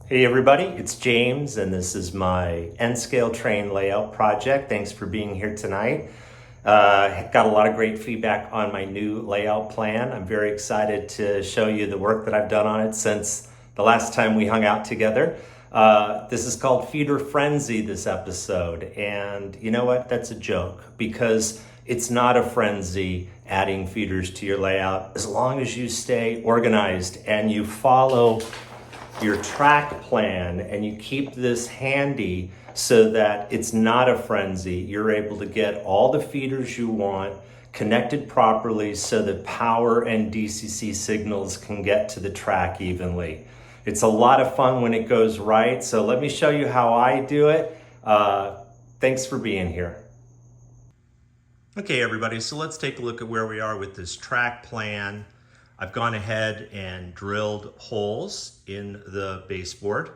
Hey everybody, it's James and this is my N-scale train layout project. Thanks for being here tonight. Got a lot of great feedback on my new layout plan. I'm very excited to show you the work that I've done on it since the last time we hung out together. This is called Feeder Frenzy, this episode. And you know what? That's a joke because it's not a frenzy adding feeders to your layout as long as you stay organized and you follow your track plan and you keep this handy so that it's not a frenzy. You're able to get all the feeders you want connected properly so that power and DCC signals can get to the track evenly. It's a lot of fun when it goes right, so let me show you how I do it. Thanks for being here. Okay everybody, so let's take a look at where we are with this track plan. I've gone ahead and drilled holes in the baseboard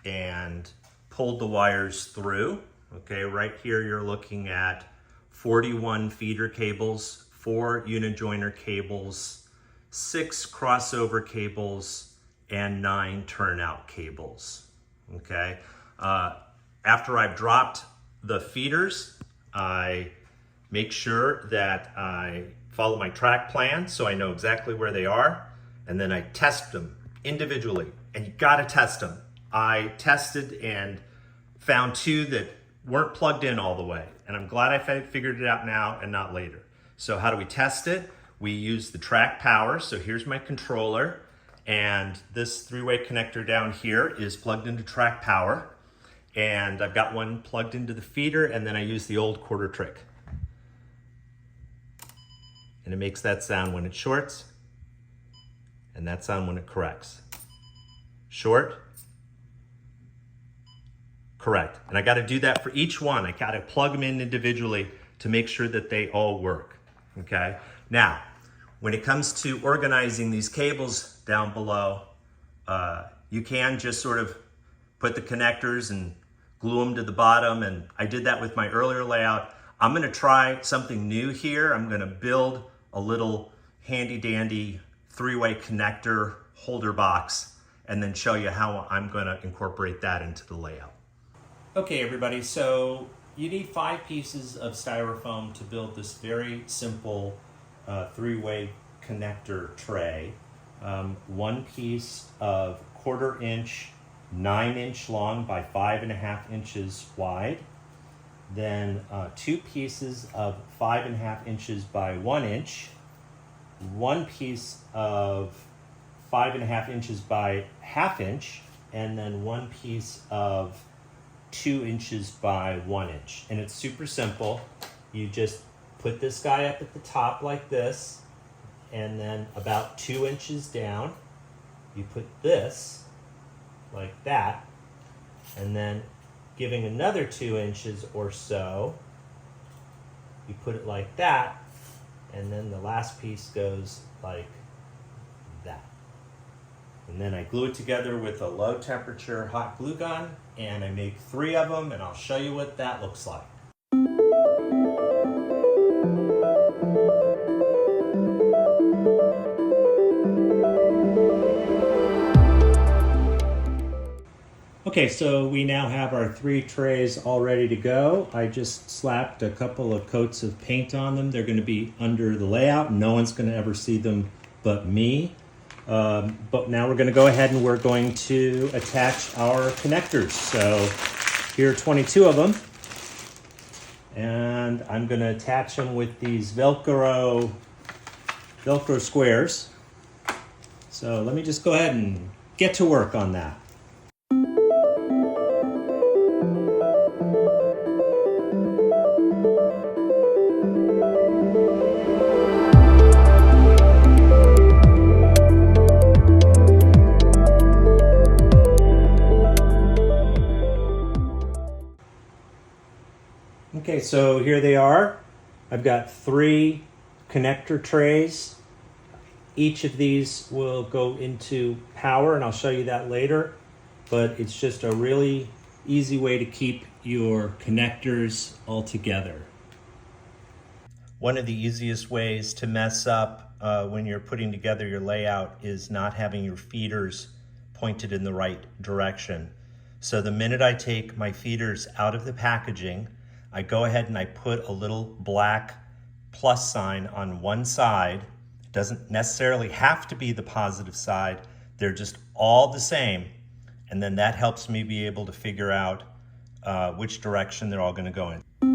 and pulled the wires through. Okay, right here you're looking at 41 feeder cables, 4 UniJoiner cables, 6 crossover cables, and 9 turnout cables. Okay, after I've dropped the feeders, I make sure that I follow my track plan so I know exactly where they are, and then I test them individually, and you gotta test them. I tested and found 2 that weren't plugged in all the way, and I'm glad I figured it out now and not later. So how do we test it? We use the track power. So here's my controller, and this 3-way connector down here is plugged into track power, and I've got one plugged into the feeder, and then I use the old quarter trick. And it makes that sound when it shorts, and that sound when it corrects. Short, correct. And I gotta do that for each one. I gotta plug them in individually to make sure that they all work, okay? Now, when it comes to organizing these cables down below, you can just sort of put the connectors and glue them to the bottom, and I did that with my earlier layout. I'm gonna try something new here. I'm gonna build a little handy dandy 3-way connector holder box and then show you how I'm gonna incorporate that into the layout. Okay everybody, so you need 5 pieces of styrofoam to build this very simple 3-way connector tray. 1 piece of 1/4 inch, 9-inch long by 5.5 inches wide. Then 2 pieces of 5.5 inches by 1 inch, 1 piece of 5.5 inches by 1/2 inch, and then 1 piece of 2 inches by 1 inch. And it's super simple. You just put this guy up at the top like this, and then about 2 inches down, you put this like that, and then giving another 2 inches or so, you put it like that, and then the last piece goes like that. And then I glue it together with a low temperature hot glue gun, and I make 3 of them, and I'll show you what that looks like. Okay, so we now have our 3 trays all ready to go. I just slapped a couple of coats of paint on them. They're going to be under the layout. No one's going to ever see them but me. But now we're going to go ahead and we're going to attach our connectors. So here are 22 of them. And I'm going to attach them with these Velcro squares. So let me just go ahead and get to work on that. Okay, so here they are. I've got 3 connector trays. Each of these will go into power, and I'll show you that later. But it's just a really easy way to keep your connectors all together. One of the easiest ways to mess up when you're putting together your layout is not having your feeders pointed in the right direction. So the minute I take my feeders out of the packaging, I go ahead and I put a little black plus sign on one side. It doesn't necessarily have to be the positive side. They're just all the same. And then that helps me be able to figure out which direction they're all going to go in.